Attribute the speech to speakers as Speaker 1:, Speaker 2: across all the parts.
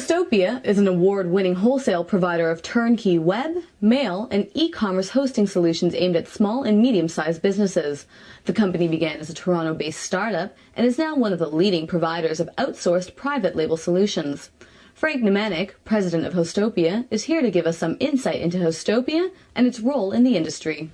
Speaker 1: Hostopia is an award-winning wholesale provider of turnkey web, mail, and e-commerce hosting solutions aimed at small and medium-sized businesses. The company began as a Toronto-based startup and is now one of the leading providers of outsourced private label solutions. Franc Nemanic, president of Hostopia, is here to give us some insight into Hostopia and its role in the industry.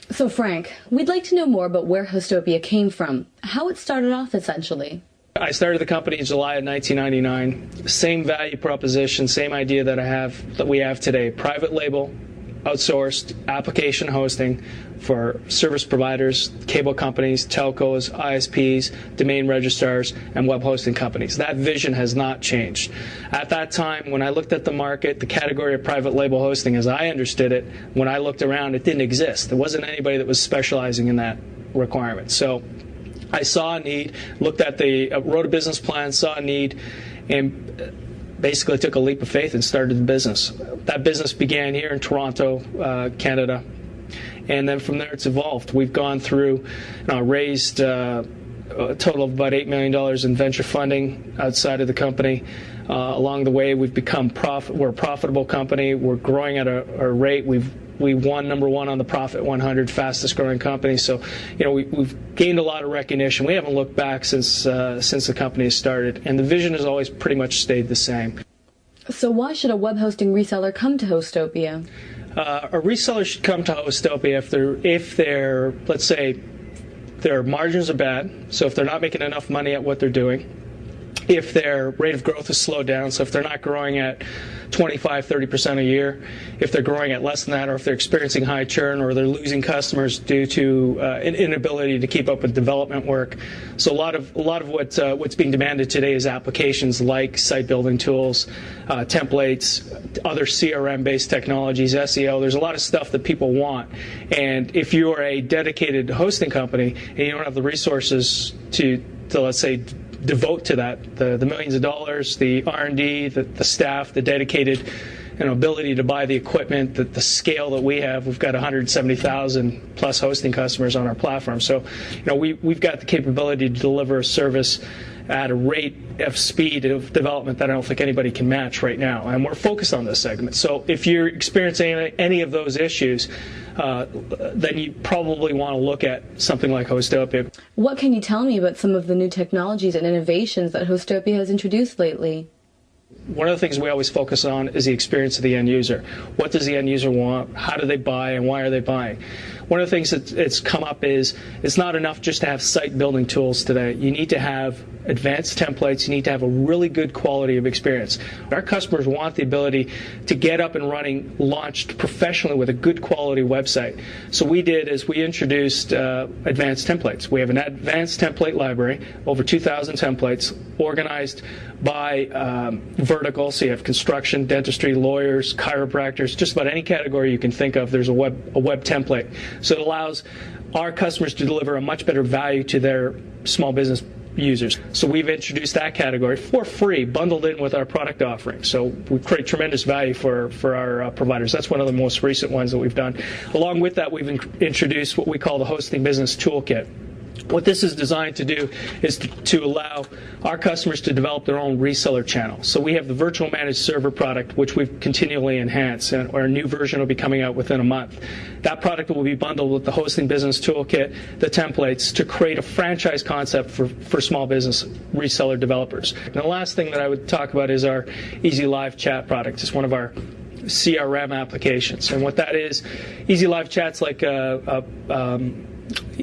Speaker 1: So Frank, we'd like to know more about where Hostopia came from, how it started off essentially.
Speaker 2: I started the company in July of 1999. Same value proposition, same idea that we have today. Private label, outsourced application hosting for service providers, cable companies, telcos, ISPs, domain registrars, and web hosting companies. That vision has not changed. At that time, when I looked at the market, the category of private label hosting, as I understood it, when I looked around, it didn't exist. There wasn't anybody that was specializing in that requirement. So I saw a need, wrote a business plan, saw a need, and basically took a leap of faith and started the business. That business began here in Toronto, Canada, and then from there it's evolved. We've gone through, raised a total of about $8 million in venture funding outside of the company. Along the way, we've become we're a profitable company. We're growing at a rate. We won #1 on the Profit 100 fastest growing company. So, we've gained a lot of recognition. We haven't looked back since the company has started, and the vision has always pretty much stayed the same.
Speaker 1: So why should a web hosting reseller come to Hostopia?
Speaker 2: A reseller should come to Hostopia if their, let's say, their margins are bad. So if they're not making enough money at what they're doing, if their rate of growth has slowed down, so if they're not growing at 25-30% a year, if they're growing at less than that, or if they're experiencing high churn, or they're losing customers due to an inability to keep up with development work. So a lot of what's being demanded today is applications like site building tools, templates, other CRM-based technologies, SEO. There's a lot of stuff that people want, and if you are a dedicated hosting company and you don't have the resources to let's say devote to that, the millions of dollars, the R&D, the staff, the dedicated ability to buy the equipment, the scale that we have. We've got 170,000 plus hosting customers on our platform. So we've got the capability to deliver a service at a rate of speed of development that I don't think anybody can match right now. And we're focused on this segment. So if you're experiencing any of those issues, then you probably want to look at something like Hostopia.
Speaker 1: What can you tell me about some of the new technologies and innovations that Hostopia has introduced lately?
Speaker 2: One of the things we always focus on is the experience of the end user. What does the end user want? How do they buy, and why are they buying? One of the things that's come up is it's not enough just to have site building tools today. You need to have advanced templates. You need to have a really good quality of experience. Our customers want the ability to get up and running, launched professionally with a good quality website. So we introduced advanced templates. We have an advanced template library, over 2,000 templates, organized by vertical. So you have construction, dentistry, lawyers, chiropractors, just about any category you can think of, there's a web template. So it allows our customers to deliver a much better value to their small business users. So we've introduced that category for free, bundled in with our product offering. So we create tremendous value for our providers. That's one of the most recent ones that we've done. Along with that, we've introduced what we call the Hosting Business Toolkit. What this is designed to do is to allow our customers to develop their own reseller channel. So we have the virtual managed server product, which we've continually enhanced, and our new version will be coming out within a month. That product will be bundled with the Hosting Business Toolkit, the templates, to create a franchise concept for small business reseller developers. And the last thing that I would talk about is our Easy Live Chat product. It's one of our CRM applications. And what that is, Easy Live Chat's like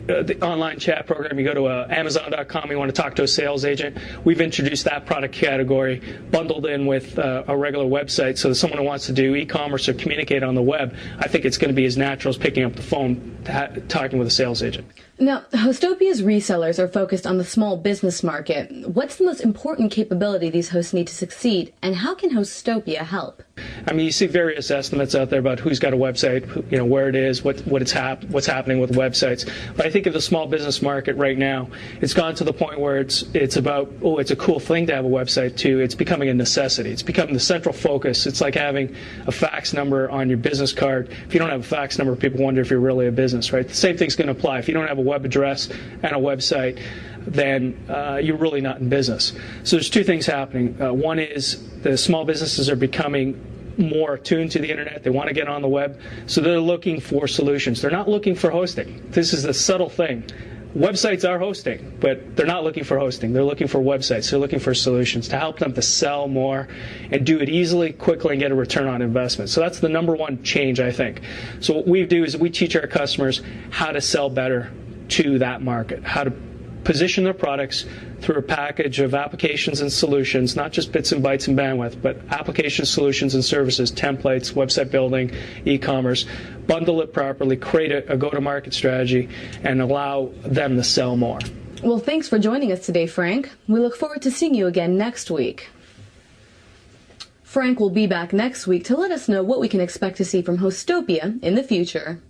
Speaker 2: the online chat program. You go to Amazon.com, you want to talk to a sales agent. We've introduced that product category bundled in with a regular website, so that someone who wants to do e-commerce or communicate on the web, I think it's going to be as natural as picking up the phone, talking with a sales agent.
Speaker 1: Now, Hostopia's resellers are focused on the small business market. What's the most important capability these hosts need to succeed, and how can Hostopia help?
Speaker 2: I mean, you see various estimates out there about who's got a website, where it is, what's happening with websites. But I think of the small business market right now, it's gone to the point where it's about, oh, it's a cool thing to have a website too. It's becoming a necessity. It's becoming the central focus. It's like having a fax number on your business card. If you don't have a fax number, people wonder if you're really a business, right? The same thing's going to apply. If you don't have a web address and a website, then you're really not in business. So there's two things happening. One is the small businesses are becoming more attuned to the internet. They want to get on the web, so they're looking for solutions. They're not looking for hosting. This is the subtle thing. Websites are hosting, but they're not looking for hosting. They're looking for websites. They're looking for solutions to help them to sell more and do it easily, quickly, and get a return on investment. So that's the number one change, I think. So what we do is we teach our customers how to sell better to that market, how to position their products through a package of applications and solutions, not just bits and bytes and bandwidth, but applications, solutions, and services, templates, website building, e-commerce, bundle it properly, create a go-to-market strategy, and allow them to sell more.
Speaker 1: Well, thanks for joining us today, Frank. We look forward to seeing you again next week. Frank will be back next week to let us know what we can expect to see from Hostopia in the future.